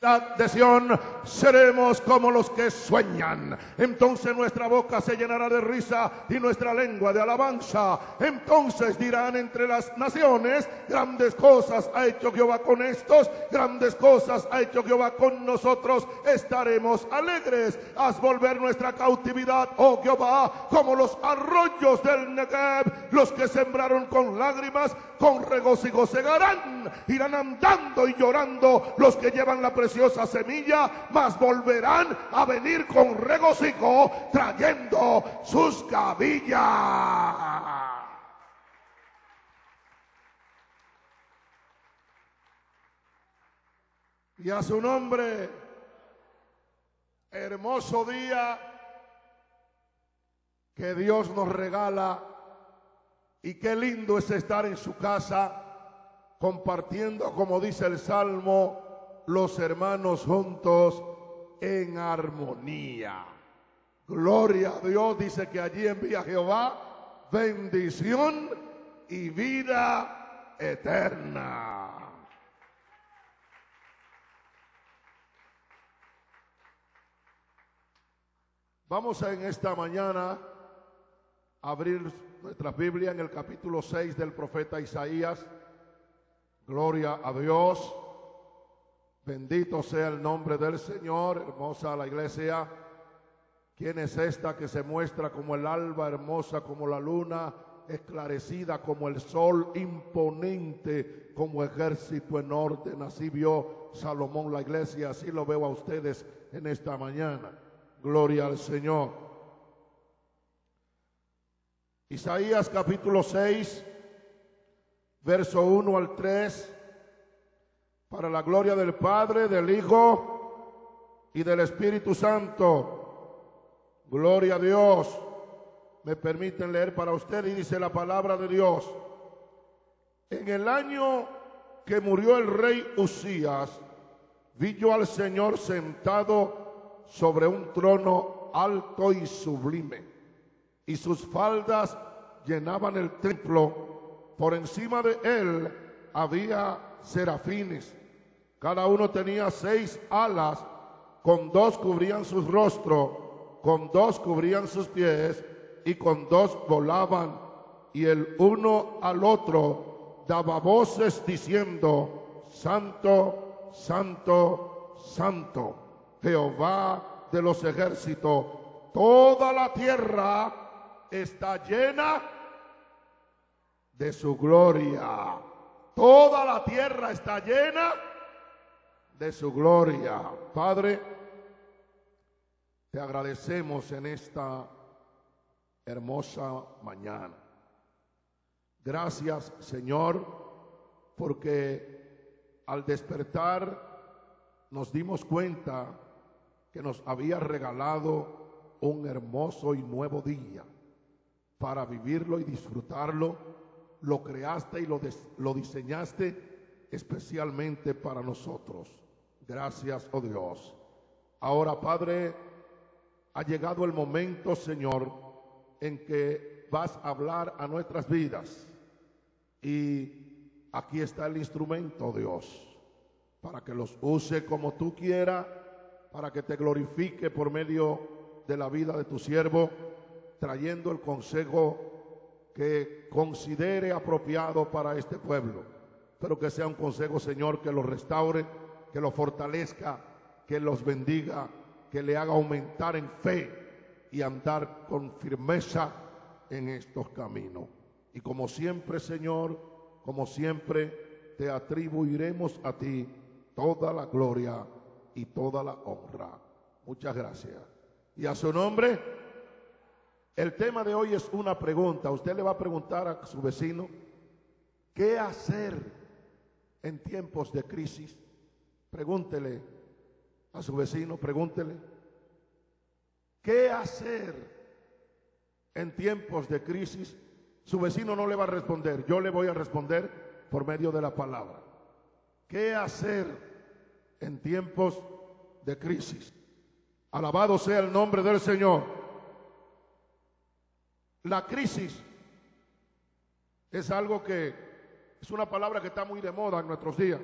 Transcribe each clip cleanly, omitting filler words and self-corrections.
de Sión, seremos como los que sueñan. Entonces nuestra boca se llenará de risa y nuestra lengua de alabanza. Entonces dirán entre las naciones: grandes cosas ha hecho Jehová con estos, grandes cosas ha hecho Jehová con nosotros. Estaremos alegres. Haz volver nuestra cautividad, oh Jehová, como los arroyos del Negev. Los que sembraron con lágrimas, con regocijo segarán. Irán andando y llorando los que llevan la preciosa semilla, mas volverán a venir con regocijo, trayendo sus gavillas. Y a su nombre, hermoso día que Dios nos regala, y qué lindo es estar en su casa compartiendo, como dice el Salmo, los hermanos juntos en armonía. Gloria a Dios. Dice que allí envía Jehová bendición y vida eterna. Vamos en esta mañana a abrir nuestra Biblia en el capítulo 6 del profeta Isaías. Gloria a Dios. Bendito sea el nombre del Señor. Hermosa la iglesia. ¿Quién es esta que se muestra como el alba, hermosa como la luna, esclarecida como el sol, imponente como ejército en orden? Así vio Salomón la iglesia, así lo veo a ustedes en esta mañana. Gloria al Señor. Isaías capítulo 6, verso 1 al 3. Para la gloria del Padre, del Hijo y del Espíritu Santo. Gloria a Dios. Me permiten leer para usted y dice la palabra de Dios. En el año que murió el rey Usías, vi yo al Señor sentado sobre un trono alto y sublime, y sus faldas llenaban el templo. Por encima de él había serafines. Cada uno tenía 6 alas, con 2 cubrían su rostro, con 2 cubrían sus pies, y con 2 volaban. Y el uno al otro daba voces diciendo: Santo, Santo, Santo, Jehová de los ejércitos. Toda la tierra está llena de su gloria. Toda la tierra está llena de su gloria. Padre, te agradecemos en esta hermosa mañana. Gracias, Señor, porque al despertar nos dimos cuenta que nos había regalado un hermoso y nuevo día para vivirlo y disfrutarlo. Lo creaste y lo diseñaste especialmente para nosotros. Gracias, oh Dios. Ahora, Padre, ha llegado el momento, Señor, en que vas a hablar a nuestras vidas. Y aquí está el instrumento, Dios, para que los use como tú quieras, para que te glorifique por medio de la vida de tu siervo, trayendo el consejo que considere apropiado para este pueblo. Pero que sea un consejo, Señor, que los restaure, que los fortalezca, que los bendiga, que le haga aumentar en fe y andar con firmeza en estos caminos. Y como siempre, Señor, como siempre, te atribuiremos a ti toda la gloria y toda la honra. Muchas gracias. Y a su nombre, el tema de hoy es una pregunta. Usted le va a preguntar a su vecino: ¿qué hacer en tiempos de crisis? Pregúntele a su vecino, pregúntele: ¿qué hacer en tiempos de crisis? Su vecino no le va a responder, yo le voy a responder por medio de la palabra. ¿Qué hacer en tiempos de crisis? Alabado sea el nombre del Señor. La crisis es algo que es una palabra que está muy de moda en nuestros días.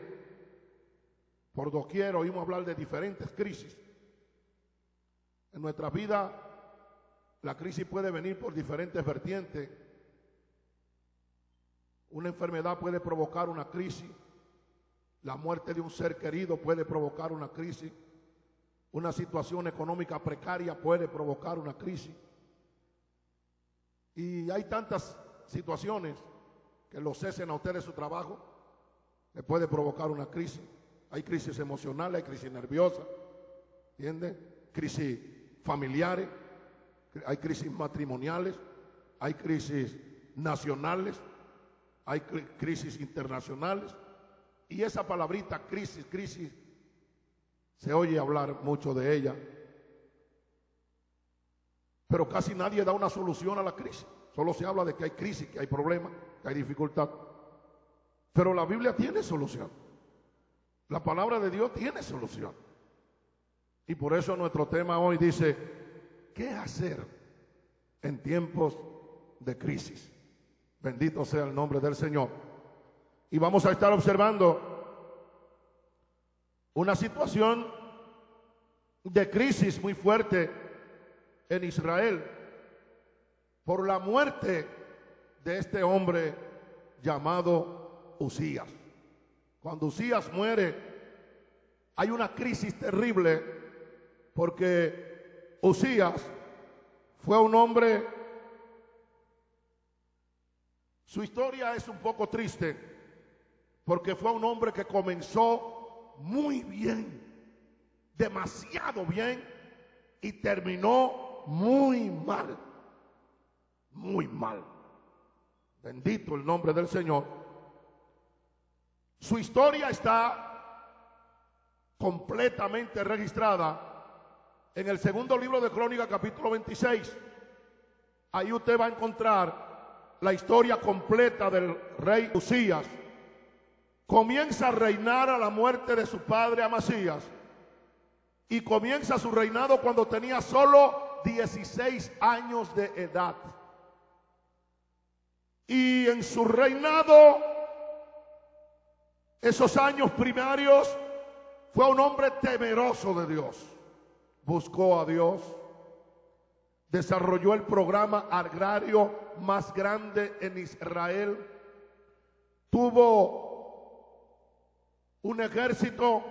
Por doquier oímos hablar de diferentes crisis. En nuestra vida, la crisis puede venir por diferentes vertientes. Una enfermedad puede provocar una crisis. La muerte de un ser querido puede provocar una crisis. Una situación económica precaria puede provocar una crisis. Y hay tantas situaciones que los cesen a ustedes su trabajo, le puede provocar una crisis. Hay crisis emocionales, hay crisis nerviosas, ¿entiendes? Crisis familiares, hay crisis matrimoniales, hay crisis nacionales, hay crisis internacionales. Y esa palabrita crisis, se oye hablar mucho de ella, pero casi nadie da una solución a la crisis. Solo se habla de que hay crisis, que hay problemas, que hay dificultad. Pero la Biblia tiene solución. La palabra de Dios tiene solución. Y por eso nuestro tema hoy dice, ¿qué hacer en tiempos de crisis? Bendito sea el nombre del Señor. Y vamos a estar observando una situación de crisis muy fuerte en Israel por la muerte de este hombre llamado Usías. Cuando Usías muere, hay una crisis terrible porque Usías fue un hombre, su historia es un poco triste porque fue un hombre que comenzó muy bien, demasiado bien, y terminó muy mal, muy mal. Bendito el nombre del Señor. Su historia está completamente registrada en el segundo libro de Crónicas, capítulo 26. Ahí usted va a encontrar la historia completa del rey Usías. Comienza a reinar a la muerte de su padre Amasías y comienza su reinado cuando tenía solo 16 años de edad. Y en su reinado, esos años primarios, fue un hombre temeroso de Dios. Buscó a Dios, desarrolló el programa agrario más grande en Israel, tuvo un ejército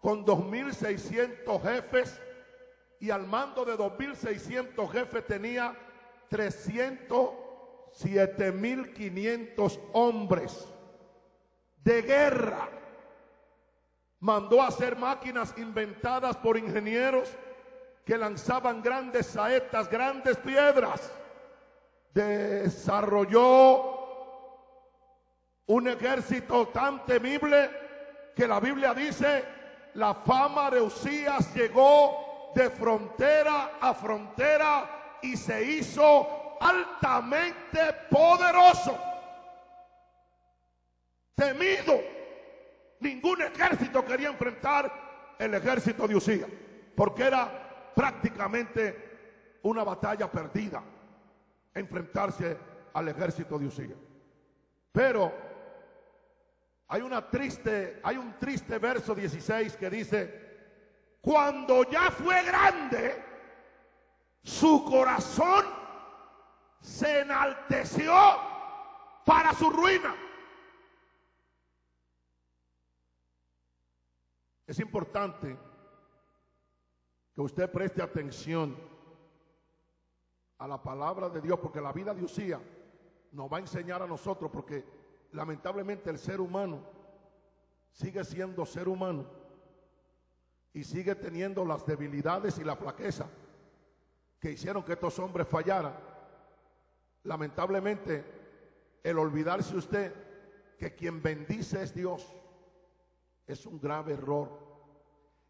con 2.600 jefes y al mando de 2.600 jefes tenía 307.500 hombres de guerra. Mandó a hacer máquinas inventadas por ingenieros que lanzaban grandes saetas, grandes piedras. Desarrolló un ejército tan temible que la Biblia dice, la fama de Usías llegó de frontera a frontera y se hizo altamente poderoso, temido. Ningún ejército quería enfrentar el ejército de Usías, porque era prácticamente una batalla perdida enfrentarse al ejército de Usías. Pero hay un triste verso 16 que dice, cuando ya fue grande, su corazón se enalteció para su ruina. Es importante que usted preste atención a la palabra de Dios, porque la vida de Usías nos va a enseñar a nosotros, porque lamentablemente el ser humano sigue siendo ser humano y sigue teniendo las debilidades y la flaqueza que hicieron que estos hombres fallaran. Lamentablemente, el olvidarse usted que quien bendice es Dios es un grave error.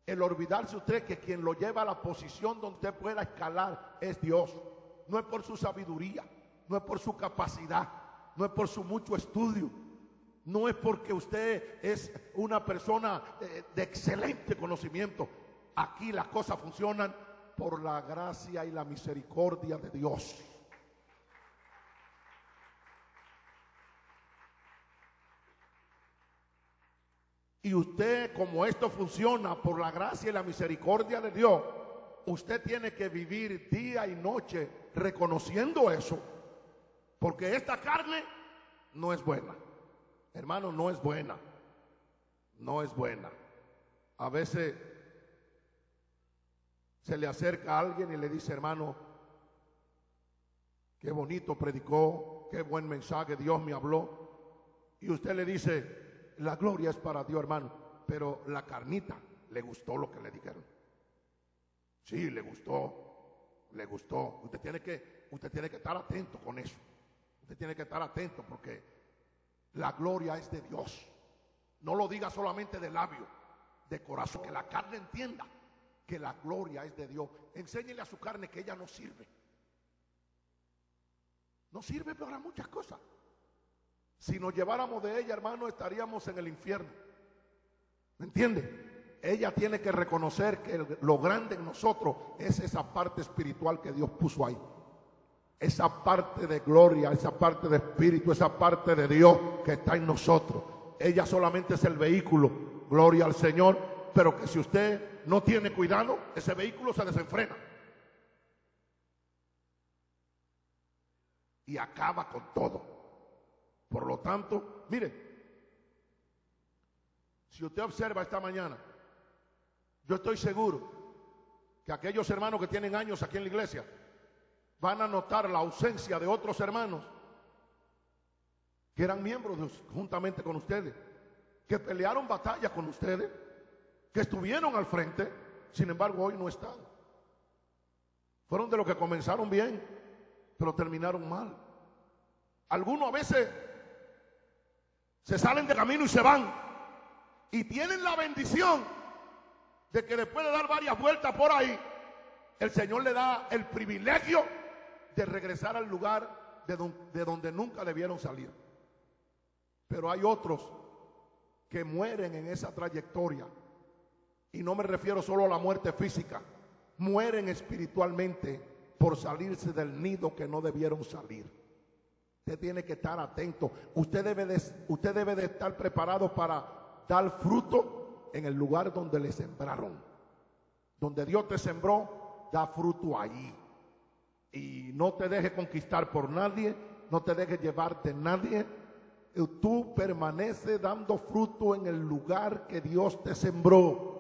El olvidarse usted que quien lo lleva a la posición donde usted pueda escalar es Dios. No es por su sabiduría, no es por su capacidad, no es por su mucho estudio, no es porque usted es una persona de excelente conocimiento. Aquí las cosas funcionan por la gracia y la misericordia de Dios. Y usted, como esto funciona por la gracia y la misericordia de Dios, usted tiene que vivir día y noche reconociendo eso, porque esta carne no es buena, hermano, no es buena, no es buena. A veces se le acerca a alguien y le dice: hermano, qué bonito predicó, qué buen mensaje Dios me habló. Y usted le dice: la gloria es para Dios, hermano, pero la carnita, ¿le gustó lo que le dijeron? Sí, le gustó, le gustó. Usted tiene que estar atento con eso. Usted tiene que estar atento, porque la gloria es de Dios. No lo diga solamente de labio, de corazón, que la carne entienda que la gloria es de Dios. Enséñele a su carne que ella no sirve. No sirve para muchas cosas. Si nos lleváramos de ella, hermano, estaríamos en el infierno. ¿Me entiende? Ella tiene que reconocer que lo grande en nosotros es esa parte espiritual que Dios puso ahí. Esa parte de gloria, esa parte de espíritu, esa parte de Dios que está en nosotros. Ella solamente es el vehículo, gloria al Señor, pero que si usted no tiene cuidado, ese vehículo se desenfrena y acaba con todo. Por lo tanto, mire, si usted observa esta mañana, yo estoy seguro que aquellos hermanos que tienen años aquí en la iglesia van a notar la ausencia de otros hermanos que eran miembros juntamente con ustedes, que pelearon batalla con ustedes, que estuvieron al frente, sin embargo hoy no están. Fueron de los que comenzaron bien, pero terminaron mal. Algunos a veces se salen de camino y se van, y tienen la bendición de que después de dar varias vueltas por ahí, el Señor le da el privilegio de regresar al lugar de donde nunca debieron salir. Pero hay otros que mueren en esa trayectoria, y no me refiero solo a la muerte física, mueren espiritualmente por salirse del nido que no debieron salir. Usted tiene que estar atento. Usted debe de estar preparado para dar fruto en el lugar donde le sembraron. Donde Dios te sembró, da fruto allí. Y no te dejes conquistar por nadie, no te dejes llevar de nadie. Tú permaneces dando fruto en el lugar que Dios te sembró.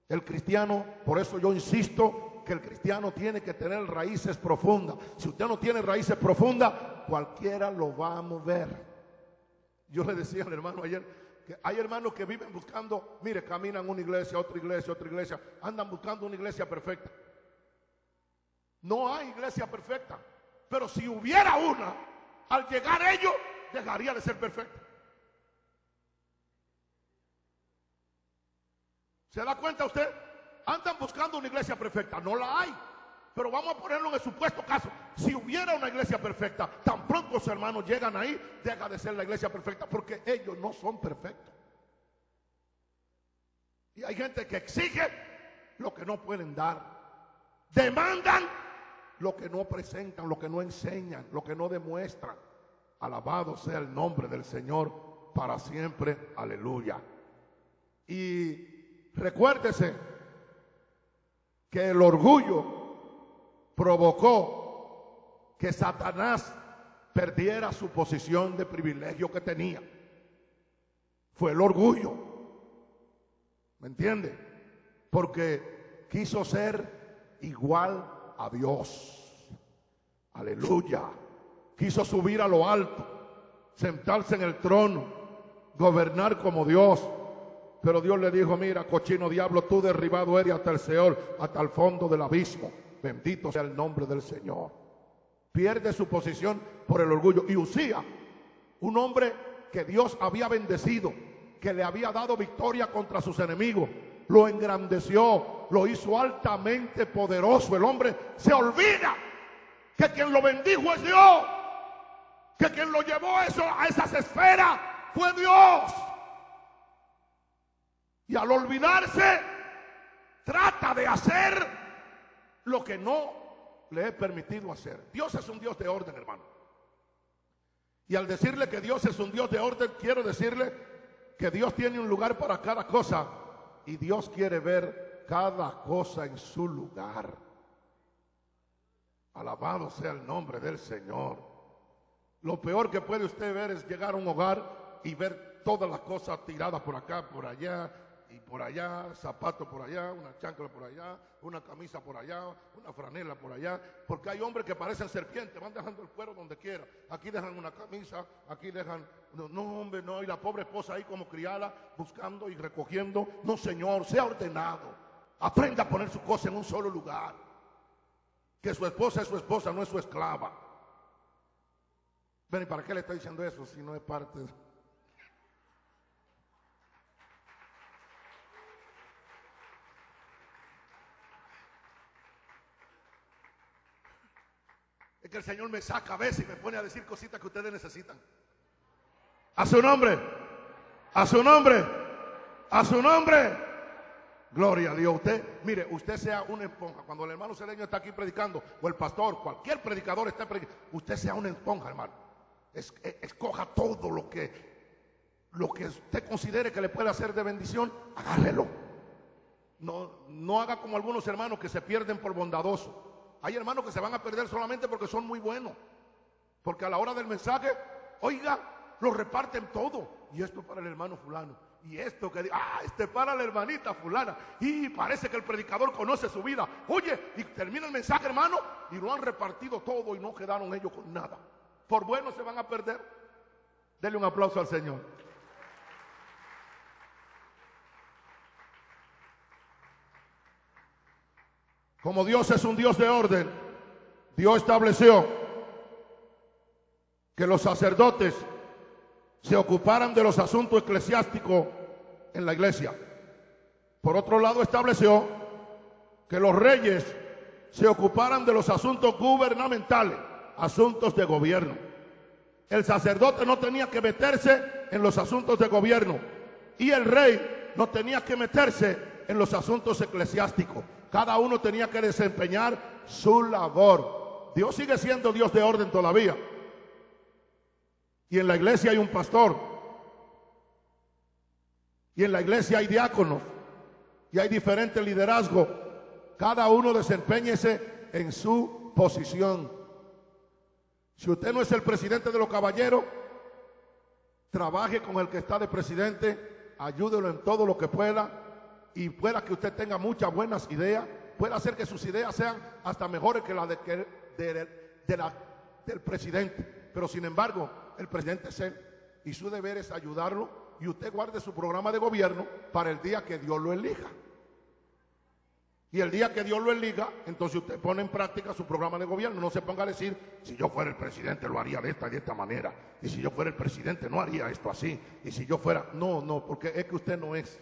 El cristiano, por eso yo insisto que el cristiano tiene que tener raíces profundas. Si usted no tiene raíces profundas, cualquiera lo va a mover. Yo le decía al hermano ayer que hay hermanos que viven buscando, mire, caminan una iglesia, otra iglesia, andan buscando una iglesia perfecta. No hay iglesia perfecta, pero si hubiera una, al llegar ellos, dejaría de ser perfecta. ¿Se da cuenta usted? Andan buscando una iglesia perfecta, no la hay. Pero vamos a ponerlo en el supuesto caso. Si hubiera una iglesia perfecta, tan pronto los hermanos llegan ahí, deja de ser la iglesia perfecta, porque ellos no son perfectos. Y hay gente que exige lo que no pueden dar, demandan lo que no presentan, lo que no enseñan, lo que no demuestran. Alabado sea el nombre del Señor para siempre. Aleluya. Y recuérdese que el orgullo provocó que Satanás perdiera su posición de privilegio que tenía. Fue el orgullo. ¿Me entiende? Porque quiso ser igual a Dios. Aleluya. Quiso subir a lo alto, sentarse en el trono, gobernar como Dios. Pero Dios le dijo: mira, cochino diablo, tú derribado eres hasta el Seol, hasta el fondo del abismo. Bendito sea el nombre del Señor. Pierde su posición por el orgullo. Y Usía, un hombre que Dios había bendecido, que le había dado victoria contra sus enemigos, lo engrandeció, lo hizo altamente poderoso. El hombre se olvida que quien lo bendijo es Dios, que quien lo llevó a esas esferas fue Dios. Y al olvidarse, trata de hacer lo que no le he permitido hacer. Dios es un Dios de orden, hermano. Y al decirle que Dios es un Dios de orden, quiero decirle que Dios tiene un lugar para cada cosa y Dios quiere ver cada cosa en su lugar. Alabado sea el nombre del Señor. Lo peor que puede usted ver es llegar a un hogar y ver todas las cosas tiradas por acá, por allá y por allá, zapatos por allá, una chancla por allá, una camisa por allá, una franela por allá, porque hay hombres que parecen serpientes, van dejando el cuero donde quiera. Aquí dejan una camisa, aquí dejan, no hombre, no, y la pobre esposa ahí como criada, buscando y recogiendo. No, señor, sea ordenado, aprenda a poner su cosa en un solo lugar, que su esposa es su esposa, no es su esclava. Ven, ¿y para qué le estoy diciendo eso si no es parte de... Es que el Señor me saca a veces y me pone a decir cositas que ustedes necesitan. A su nombre, a su nombre, a su nombre. Gloria a Dios. Usted, mire, usted sea una esponja. Cuando el hermano Cedeño está aquí predicando, o el pastor, cualquier predicador está predicando, usted sea una esponja, hermano. Escoja todo lo que usted considere que le puede hacer de bendición, agárrelo. No haga como algunos hermanos que se pierden por bondadosos. Hay hermanos que se van a perder solamente porque son muy buenos, porque a la hora del mensaje, oiga, lo reparten todo. Y esto para el hermano fulano, y esto que para la hermanita fulana, y parece que el predicador conoce su vida. Oye, y termina el mensaje, hermano, y lo han repartido todo y no quedaron ellos con nada. Por buenos se van a perder. Denle un aplauso al Señor. Como Dios es un Dios de orden, Dios estableció que los sacerdotes se ocuparan de los asuntos eclesiásticos en la iglesia. Por otro lado, estableció que los reyes se ocuparan de los asuntos gubernamentales, asuntos de gobierno. El sacerdote no tenía que meterse en los asuntos de gobierno y el rey no tenía que meterse en los asuntos eclesiásticos. Cada uno tenía que desempeñar su labor. Dios sigue siendo Dios de orden todavía. Y en la iglesia hay un pastor. Y en la iglesia hay diáconos. Y hay diferentes liderazgos. Cada uno desempeñese en su posición. Si usted no es el presidente de los caballeros, trabaje con el que está de presidente, ayúdelo en todo lo que pueda. Y pueda que usted tenga muchas buenas ideas, pueda hacer que sus ideas sean hasta mejores que las del presidente. Pero sin embargo, el presidente es él y su deber es ayudarlo, y usted guarde su programa de gobierno para el día que Dios lo elija. Y el día que Dios lo elija, entonces usted pone en práctica su programa de gobierno. No se ponga a decir, si yo fuera el presidente lo haría de esta manera, y si yo fuera el presidente no haría esto así, y si yo fuera... No, porque es que usted no es.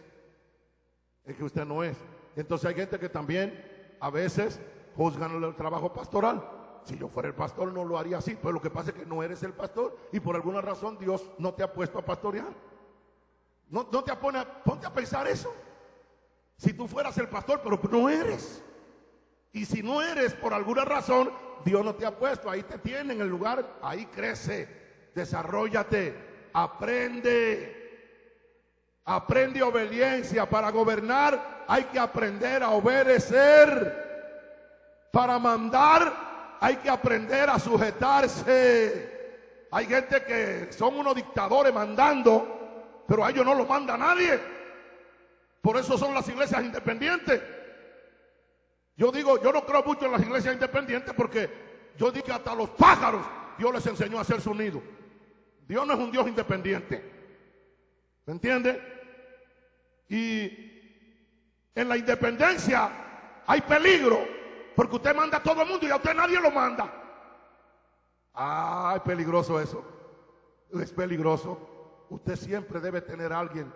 Es que usted no es. Entonces hay gente que también a veces juzgan el trabajo pastoral. Si yo fuera el pastor no lo haría así. Pero lo que pasa es que no eres el pastor y por alguna razón Dios no te ha puesto a pastorear. No te ponte a pensar eso. Si tú fueras el pastor, pero no eres. Y si no eres por alguna razón, Dios no te ha puesto. Ahí te tiene en el lugar. Ahí crece, desarróllate, aprende obediencia. Para gobernar hay que aprender a obedecer. Para mandar hay que aprender a sujetarse. Hay gente que son unos dictadores mandando, pero a ellos no los manda nadie. Por eso son las iglesias independientes. Yo digo, yo no creo mucho en las iglesias independientes, porque yo digo que hasta los pájaros Dios les enseñó a hacer su nido. Dios no es un Dios independiente. ¿Me entiende? Y en la independencia hay peligro, porque usted manda a todo el mundo y a usted nadie lo manda. Es peligroso eso. Es peligroso. Usted siempre debe tener a alguien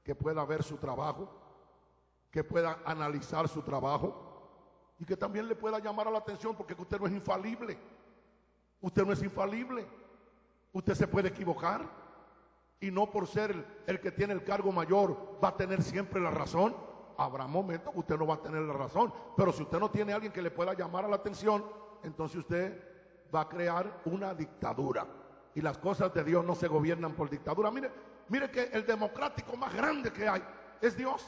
que pueda ver su trabajo, que pueda analizar su trabajo y que también le pueda llamar a la atención, porque usted no es infalible. Usted no es infalible. Usted se puede equivocar. Y no por ser el que tiene el cargo mayor va a tener siempre la razón. Habrá momentos que usted no va a tener la razón, pero si usted no tiene a alguien que le pueda llamar a la atención, entonces usted va a crear una dictadura. Y las cosas de Dios no se gobiernan por dictadura. Mire Mire que el democrático más grande que hay es Dios.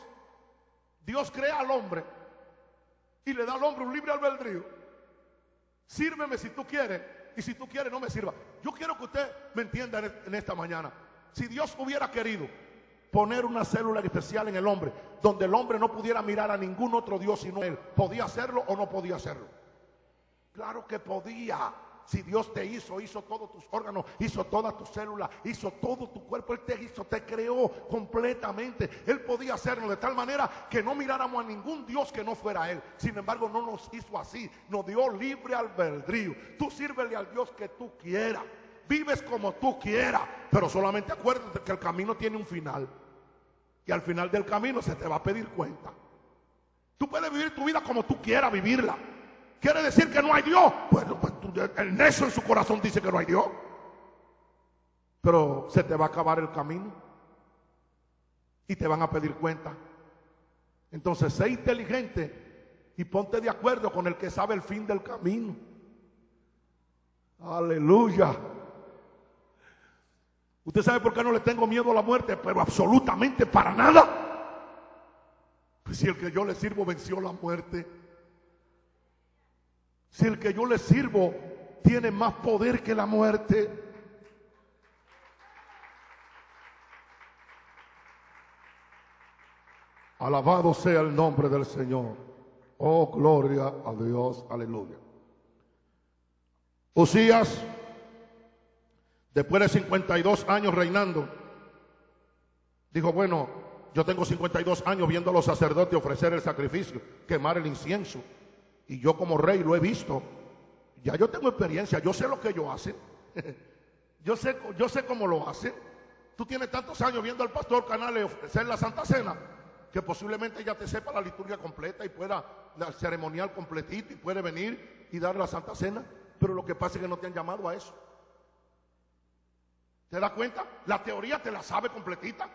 Dios crea al hombre y le da al hombre un libre albedrío. Sírveme si tú quieres, y si tú quieres no me sirva. Yo quiero que usted me entienda en esta mañana. Si Dios hubiera querido poner una célula especial en el hombre, donde el hombre no pudiera mirar a ningún otro Dios sino él, ¿podía hacerlo o no podía hacerlo? Claro que podía. Si Dios te hizo todos tus órganos, hizo todas tus células, hizo todo tu cuerpo, Él te hizo, te creó completamente. Él podía hacerlo de tal manera que no miráramos a ningún Dios que no fuera Él. Sin embargo, no nos hizo así, nos dio libre albedrío. Tú sírvele al Dios que tú quieras, vives como tú quieras, pero solamente acuérdate que el camino tiene un final, y al final del camino se te va a pedir cuenta. Tú puedes vivir tu vida como tú quieras vivirla. ¿Quiere decir que no hay Dios? Pues el necio en su corazón dice que no hay Dios. Pero se te va a acabar el camino y te van a pedir cuenta. Entonces, sé inteligente y ponte de acuerdo con el que sabe el fin del camino. Aleluya. ¿Usted sabe por qué no le tengo miedo a la muerte? Pero absolutamente para nada. Pues si el que yo le sirvo venció la muerte. Si el que yo le sirvo tiene más poder que la muerte. Alabado sea el nombre del Señor. Oh, gloria a Dios. Aleluya. Usías, después de 52 años reinando, dijo, bueno, yo tengo 52 años viendo a los sacerdotes ofrecer el sacrificio, quemar el incienso. Y yo como rey lo he visto. Ya yo tengo experiencia, yo sé lo que ellos hacen. yo sé cómo lo hacen. Tú tienes tantos años viendo al pastor Canales ofrecer la Santa Cena, que posiblemente ya te sepa la liturgia completa y pueda la ceremonial completita y puede venir y dar la Santa Cena. Pero lo que pasa es que no te han llamado a eso. ¿Te das cuenta? La teoría te la sabe completita.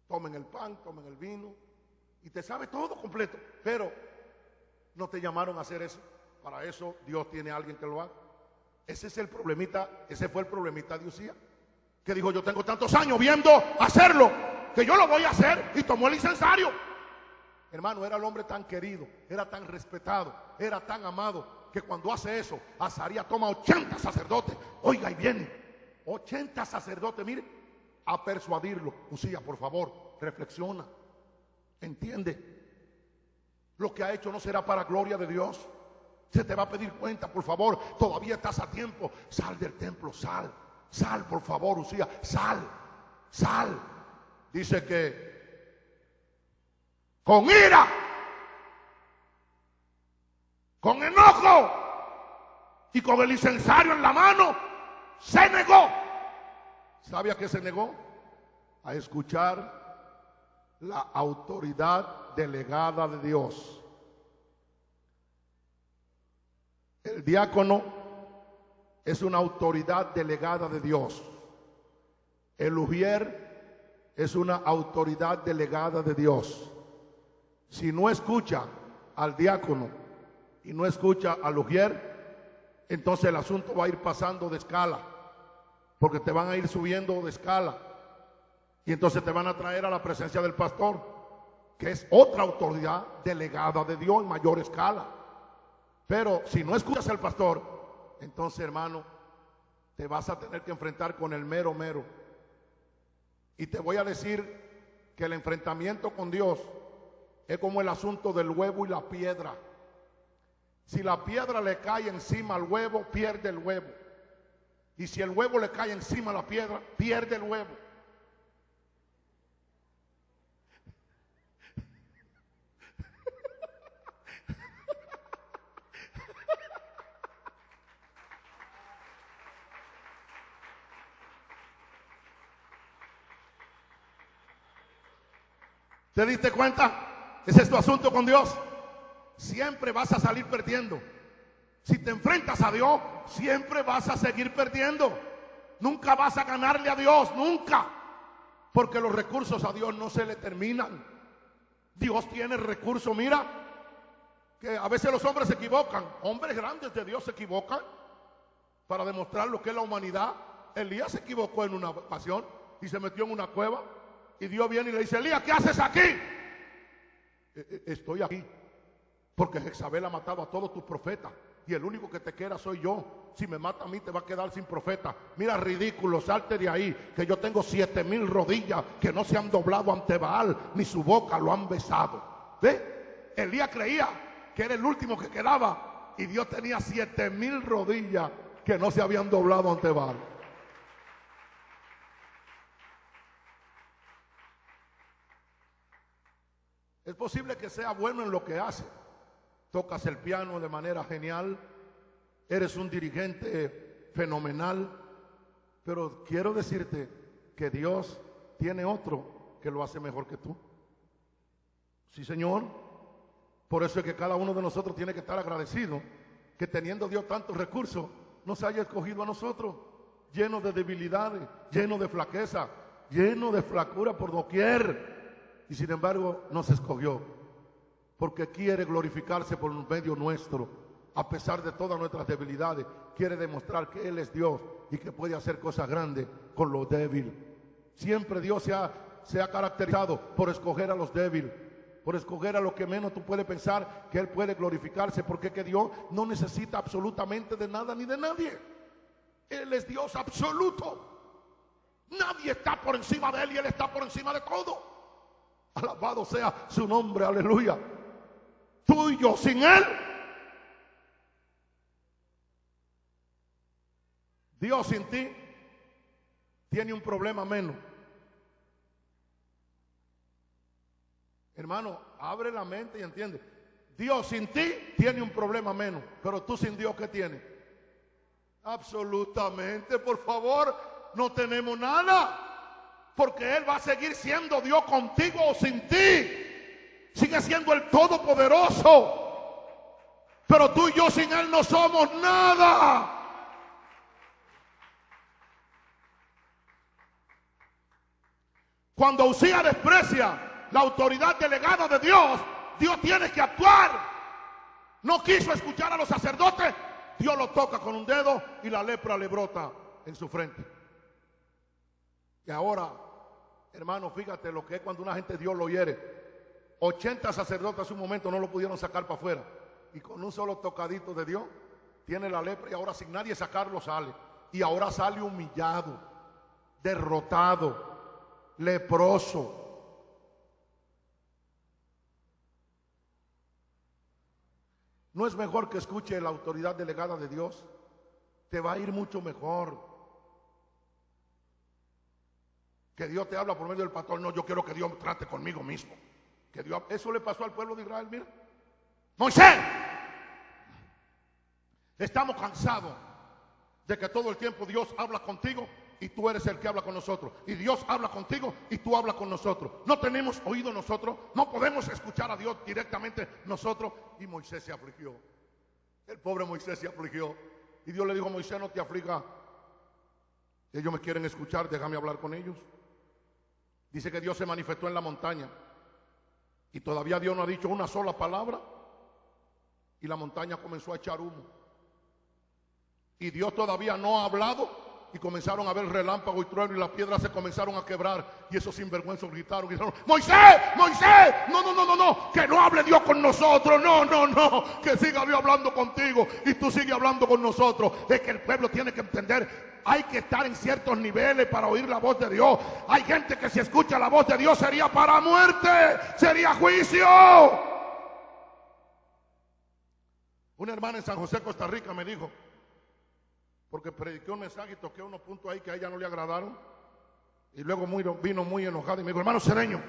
Tomen el pan, tomen el vino, y te sabe todo completo, pero no te llamaron a hacer eso. Para eso Dios tiene a alguien que lo haga. Ese es el problemita, ese fue el problemita de Usías, que dijo, yo tengo tantos años viendo hacerlo, que yo lo voy a hacer, y tomó el incensario. Hermano, era el hombre tan querido, era tan respetado, era tan amado, que cuando hace eso, Azarías toma 80 sacerdotes, oiga, y viene 80 sacerdotes, mire, a persuadirlo. Usías, por favor, reflexiona. Entiende, lo que ha hecho no será para gloria de Dios. Se te va a pedir cuenta, por favor. Todavía estás a tiempo. Sal del templo, sal, por favor, Usías, sal. Dice que con ira, con enojo y con el incensario en la mano, se negó. ¿Sabe a qué se negó? A escuchar la autoridad delegada de Dios. El diácono es una autoridad delegada de Dios. El ujier es una autoridad delegada de Dios. Si no escucha al diácono y no escucha al ujier, entonces el asunto va a ir pasando de escala, porque te van a ir subiendo de escala. Y entonces te van a traer a la presencia del pastor, que es otra autoridad delegada de Dios en mayor escala. Pero si no escuchas al pastor, entonces, hermano, te vas a tener que enfrentar con el mero. Y te voy a decir que el enfrentamiento con Dios es como el asunto del huevo y la piedra. Si la piedra le cae encima al huevo, pierde el huevo. Y si el huevo le cae encima a la piedra, pierde el huevo. ¿Te diste cuenta? Ese es tu asunto con Dios. Siempre vas a salir perdiendo. Si te enfrentas a Dios, siempre vas a seguir perdiendo. Nunca vas a ganarle a Dios, nunca. Porque los recursos a Dios no se le terminan. Dios tiene recursos. Mira, que a veces los hombres se equivocan. Hombres grandes de Dios se equivocan para demostrar lo que es la humanidad. Elías se equivocó en una ocasión y se metió en una cueva. Y Dios viene y le dice: Elías, ¿qué haces aquí? Estoy aquí porque Jezabel ha matado a todos tus profetas y el único que te queda soy yo. Si me mata a mí, te va a quedar sin profeta. Mira, ridículo, salte de ahí, que yo tengo 7,000 rodillas que no se han doblado ante Baal, ni su boca lo han besado. ¿Ve? Elías creía que era el último que quedaba y Dios tenía 7,000 rodillas que no se habían doblado ante Baal. Es posible que sea bueno en lo que hace. Tocas el piano de manera genial, eres un dirigente fenomenal, pero quiero decirte que Dios tiene otro que lo hace mejor que tú. Sí, Señor. Por eso es que cada uno de nosotros tiene que estar agradecido que teniendo Dios tantos recursos, nos haya escogido a nosotros, llenos de debilidades, llenos de flaqueza, llenos de flacura por doquier. Y sin embargo nos escogió porque quiere glorificarse por medio nuestro. A pesar de todas nuestras debilidades, quiere demostrar que Él es Dios y que puede hacer cosas grandes con lo débil. Siempre Dios se ha caracterizado por escoger a los débiles, por escoger a lo que menos tú puedes pensar que Él puede glorificarse, porque que Dios no necesita absolutamente de nada ni de nadie. Él es Dios absoluto. Nadie está por encima de Él y Él está por encima de todo. Alabado sea su nombre, aleluya. Tú y yo sin Él, Dios sin ti tiene un problema menos. Hermano, abre la mente y entiende. Dios sin ti tiene un problema menos, pero tú sin Dios, ¿qué tienes? Absolutamente, por favor, no tenemos nada. Porque Él va a seguir siendo Dios contigo o sin ti. Sigue siendo el Todopoderoso. Pero tú y yo sin Él no somos nada. Cuando Usías desprecia la autoridad delegada de Dios, Dios tiene que actuar. No quiso escuchar a los sacerdotes. Dios lo toca con un dedo y la lepra le brota en su frente. Y ahora, hermano, fíjate lo que es cuando una gente Dios lo hiere. 80 sacerdotes hace un momento no lo pudieron sacar para afuera. Y con un solo tocadito de Dios, tiene la lepra y ahora sin nadie sacarlo sale. Y ahora sale humillado, derrotado, leproso. ¿No es mejor que escuche la autoridad delegada de Dios? Te va a ir mucho mejor. Que Dios te habla por medio del pastor. No, yo quiero que Dios trate conmigo mismo. Que Dios, eso le pasó al pueblo de Israel, mira. Moisés, estamos cansados de que todo el tiempo Dios habla contigo y tú eres el que habla con nosotros. Y Dios habla contigo y tú hablas con nosotros. No tenemos oído nosotros, no podemos escuchar a Dios directamente nosotros. Y Moisés se afligió. El pobre Moisés se afligió. Y Dios le dijo: Moisés, no te afligas. Ellos me quieren escuchar, déjame hablar con ellos. Dice que Dios se manifestó en la montaña y todavía Dios no ha dicho una sola palabra y la montaña comenzó a echar humo. Y Dios todavía no ha hablado y comenzaron a ver relámpago y trueno y las piedras se comenzaron a quebrar. Y esos sinvergüenzos gritaron: Moisés, Moisés, no, que no hable Dios con nosotros, no, que siga Dios hablando contigo y tú sigues hablando con nosotros. Es que el pueblo tiene que entender, hay que estar en ciertos niveles para oír la voz de Dios. Hay gente que si escucha la voz de Dios sería para muerte, sería juicio. Una hermana en San José, Costa Rica me dijo, porque prediqué un mensaje y toqué unos puntos ahí que a ella no le agradaron, y luego vino muy enojada y me dijo: hermano Cedeño,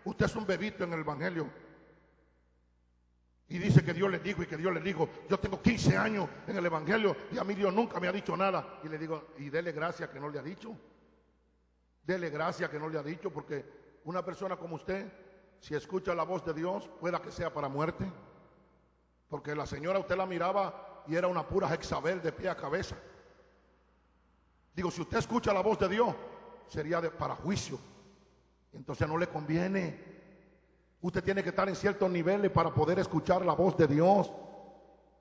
usted es un bebito en el evangelio y dice que Dios le dijo y que Dios le dijo. Yo tengo 15 años en el evangelio y a mí Dios nunca me ha dicho nada. Y le digo: y dele gracia que no le ha dicho, dele gracia que no le ha dicho, porque una persona como usted, si escucha la voz de Dios, pueda que sea para muerte. Porque la señora, usted la miraba y era una pura Jezabel de pie a cabeza. Digo, si usted escucha la voz de Dios, sería para juicio. Entonces no le conviene. Usted tiene que estar en ciertos niveles para poder escuchar la voz de Dios.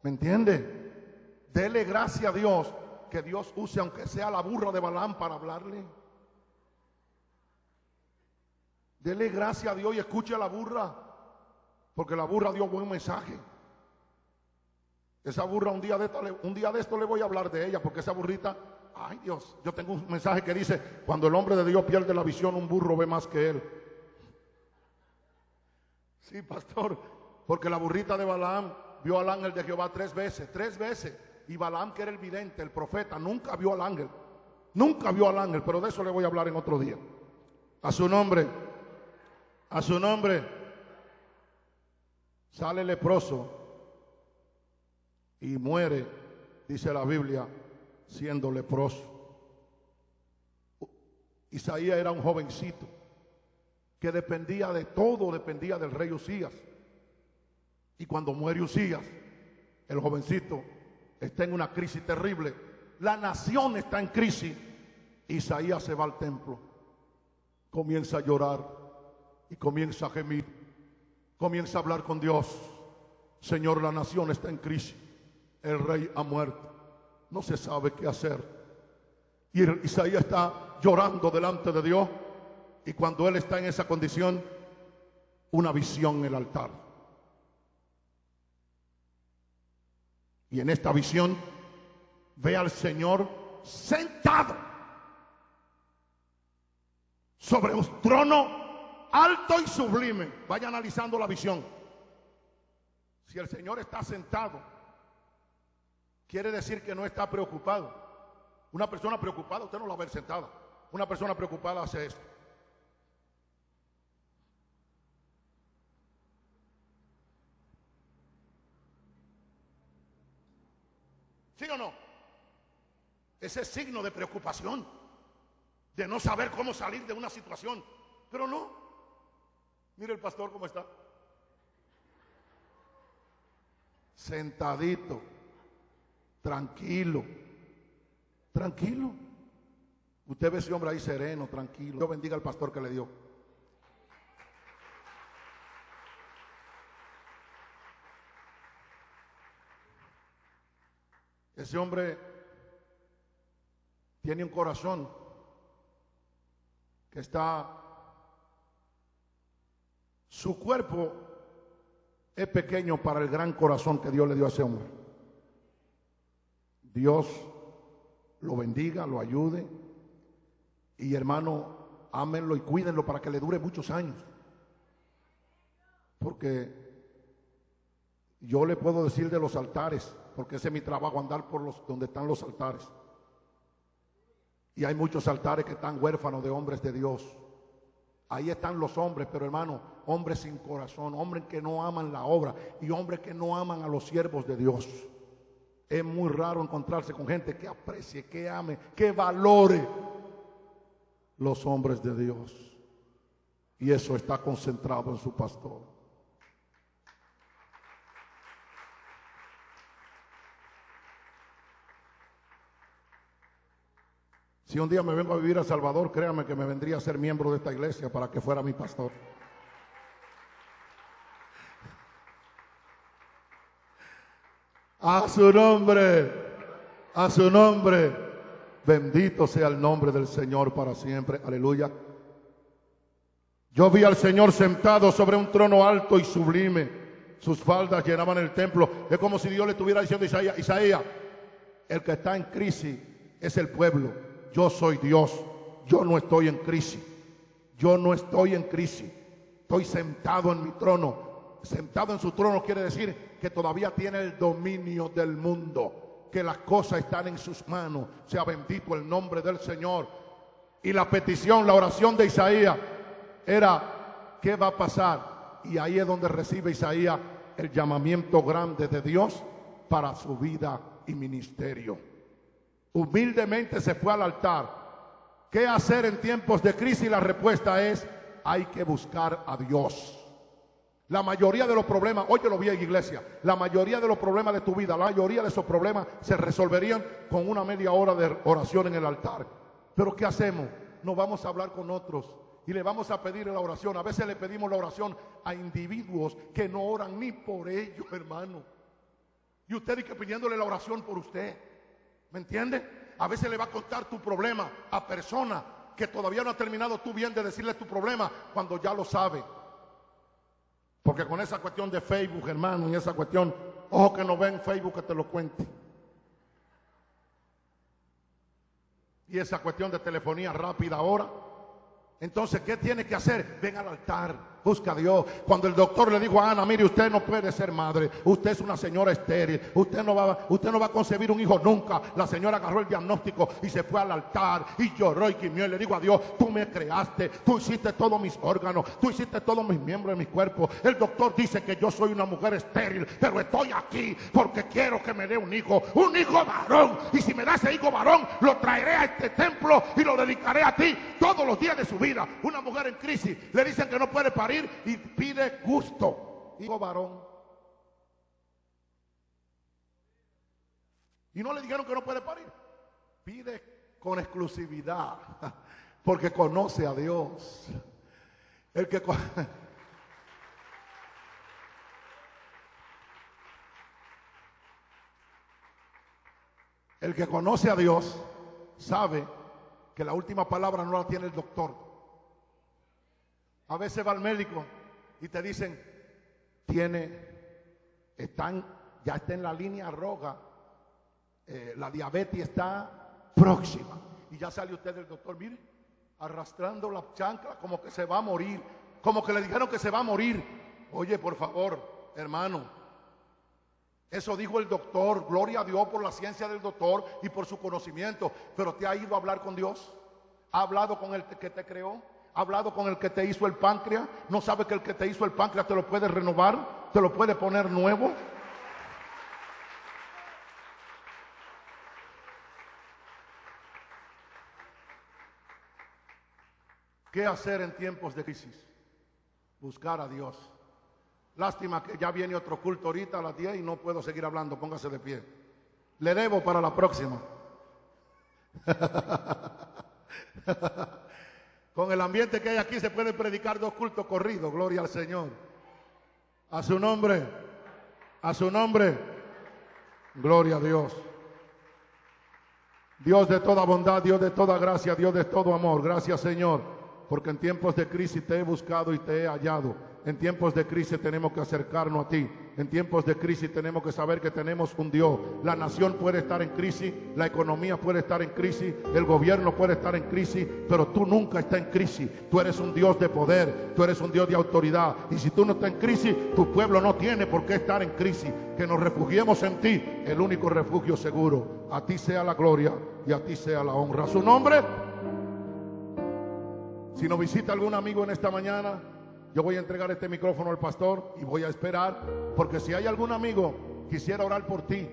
¿Me entiende? Dele gracias a Dios que Dios use aunque sea la burra de Balaam para hablarle? Dele gracias a Dios y escuche a la burra, porque la burra dio buen mensaje. Esa burra un día de esto le voy a hablar de ella, porque esa burrita, ay Dios, yo tengo un mensaje que dice: cuando el hombre de Dios pierde la visión, un burro ve más que él. Sí, pastor, porque la burrita de Balaam vio al ángel de Jehová tres veces, y Balaam, que era el vidente, el profeta, nunca vio al ángel, pero de eso le voy a hablar en otro día. A su nombre, sale leproso y muere, dice la Biblia, siendo leproso. Isaías era un jovencito que dependía de todo, dependía del rey Usías. Y cuando muere Usías, el jovencito está en una crisis terrible. La nación está en crisis. Isaías se va al templo, comienza a llorar y comienza a gemir, comienza a hablar con Dios. Señor, la nación está en crisis, el rey ha muerto, no se sabe qué hacer. Y Isaías está llorando delante de Dios, y cuando él está en esa condición, una visión en el altar. Y en esta visión ve al Señor sentado sobre un trono alto y sublime. Vaya analizando la visión. Si el Señor está sentado, quiere decir que no está preocupado. Una persona preocupada, usted no la va a ver sentada. Una persona preocupada hace esto. ¿Sí o no? Ese es signo de preocupación, de no saber cómo salir de una situación. Pero no. Mire el pastor cómo está. Sentadito, tranquilo. Usted ve ese hombre ahí sereno, tranquilo. Dios bendiga al pastor que le dio. Ese hombre tiene un corazón que está, su cuerpo es pequeño para el gran corazón que Dios le dio a ese hombre. Dios lo bendiga, lo ayude, y hermano, ámenlo y cuídenlo para que le dure muchos años. Porque yo le puedo decir de los altares, porque ese es mi trabajo, andar por donde están los altares. Y hay muchos altares que están huérfanos de hombres de Dios. Ahí están los hombres, pero hermano, hombres sin corazón, hombres que no aman la obra y hombres que no aman a los siervos de Dios. Es muy raro encontrarse con gente que aprecie, que ame, que valore los hombres de Dios. Y eso está concentrado en su pastor. Si un día me vengo a vivir a Salvador, créame que me vendría a ser miembro de esta iglesia para que fuera mi pastor. A su nombre, bendito sea el nombre del Señor para siempre. Aleluya. Yo vi al Señor sentado sobre un trono alto y sublime. Sus faldas llenaban el templo. Es como si Dios le estuviera diciendo a Isaías, el que está en crisis es el pueblo. Yo soy Dios, yo no estoy en crisis, estoy sentado en mi trono. Sentado en su trono quiere decir que todavía tiene el dominio del mundo, que las cosas están en sus manos. Sea bendito el nombre del Señor. Y la petición, la oración de Isaías era, ¿qué va a pasar? Y ahí es donde recibe Isaías el llamamiento grande de Dios para su vida y ministerio. Humildemente se fue al altar. ¿Qué hacer en tiempos de crisis? La respuesta es: hay que buscar a Dios. La mayoría de los problemas, óyelo bien, iglesia, la mayoría de los problemas de tu vida, la mayoría de esos problemas se resolverían con una media hora de oración en el altar. Pero ¿qué hacemos? Nos vamos a hablar con otros y le vamos a pedir la oración. A veces le pedimos la oración a individuos que no oran ni por ellos, hermano. Y usted dice pidiéndole la oración por usted. ¿Me entiende? A veces le va a contar tu problema a personas que todavía no ha terminado tú bien de decirle tu problema cuando ya lo sabe. Porque con esa cuestión de Facebook, hermano, y esa cuestión, ojo que no ven Facebook que te lo cuente. Y esa cuestión de telefonía rápida ahora. Entonces, ¿qué tiene que hacer? Ven al altar. Busca a Dios. Cuando el doctor le dijo a Ana, mire, usted no puede ser madre, usted es una señora estéril, usted no va a concebir un hijo nunca. La señora agarró el diagnóstico y se fue al altar y lloró y gimió y le dijo a Dios, tú me creaste, tú hiciste todos mis órganos, tú hiciste todos mis miembros de mi cuerpo. El doctor dice que yo soy una mujer estéril, pero estoy aquí porque quiero que me dé un hijo varón, y si me da ese hijo varón, lo traeré a este templo y lo dedicaré a ti todos los días de su vida. Una mujer en crisis, le dicen que no puede parir y pide gusto, hijo varón. Y no le dijeron que no puede parir. Pide con exclusividad, porque conoce a Dios. El que conoce a Dios sabe que la última palabra no la tiene el doctor. A veces va al médico y te dicen, ya está en la línea roja, la diabetes está próxima. Y ya sale usted del doctor, mire, arrastrando la chancla como que se va a morir, como que le dijeron que se va a morir. Oye, por favor, hermano, eso dijo el doctor, gloria a Dios por la ciencia del doctor y por su conocimiento, pero ¿te ha ido a hablar con Dios? ¿Ha hablado con el que te creó? ¿Ha hablado con el que te hizo el páncreas? ¿No sabe que el que te hizo el páncreas te lo puede renovar? ¿Te lo puede poner nuevo? ¿Qué hacer en tiempos de crisis? Buscar a Dios. Lástima que ya viene otro culto ahorita a las 10 y no puedo seguir hablando. Póngase de pie. Le debo para la próxima. Con el ambiente que hay aquí se pueden predicar 2 cultos corridos. Gloria al Señor. A su nombre. A su nombre. Gloria a Dios. Dios de toda bondad, Dios de toda gracia, Dios de todo amor. Gracias, Señor, porque en tiempos de crisis te he buscado y te he hallado. En tiempos de crisis tenemos que acercarnos a ti. En tiempos de crisis tenemos que saber que tenemos un Dios. La nación puede estar en crisis, la economía puede estar en crisis, el gobierno puede estar en crisis, pero tú nunca estás en crisis. Tú eres un Dios de poder, tú eres un Dios de autoridad. Y si tú no estás en crisis, tu pueblo no tiene por qué estar en crisis. Que nos refugiemos en ti, el único refugio seguro. A ti sea la gloria y a ti sea la honra. A su nombre. Si nos visita algún amigo en esta mañana, yo voy a entregar este micrófono al pastor y voy a esperar, porque si hay algún amigo, quisiera orar por ti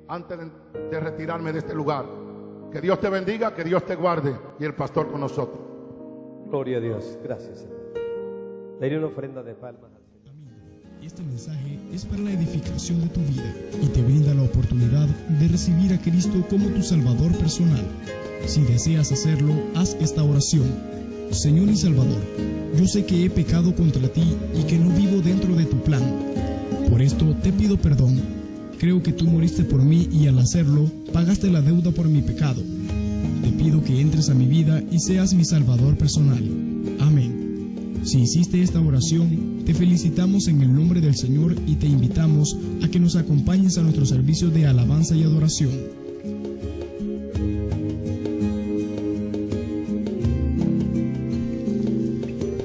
antes de retirarme de este lugar. Que Dios te bendiga, que Dios te guarde, y el pastor con nosotros. Gloria a Dios. Gracias, Señor. Le haré una ofrenda de palmas. Este mensaje es para la edificación de tu vida y te brinda la oportunidad de recibir a Cristo como tu Salvador personal. Si deseas hacerlo, haz esta oración. Señor y Salvador, yo sé que he pecado contra ti y que no vivo dentro de tu plan. Por esto te pido perdón. Creo que tú moriste por mí y al hacerlo, pagaste la deuda por mi pecado. Te pido que entres a mi vida y seas mi Salvador personal. Amén. Si hiciste esta oración, te felicitamos en el nombre del Señor y te invitamos a que nos acompañes a nuestro servicio de alabanza y adoración.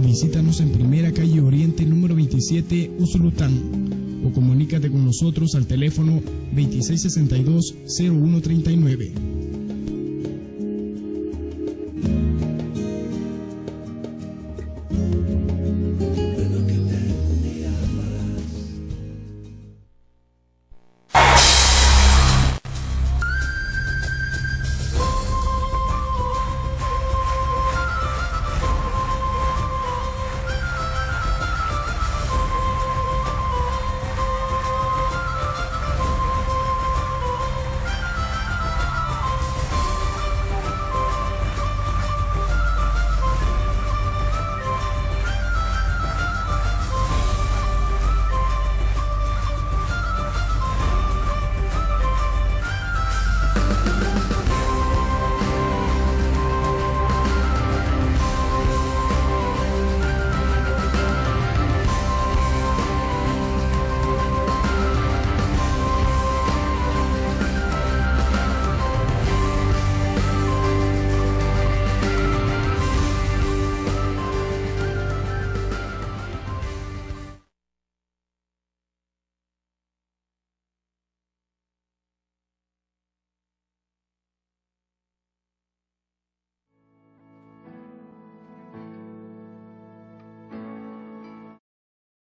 Visítanos en Primera Calle Oriente, número 27, Usulután, o comunícate con nosotros al teléfono 2662-0139.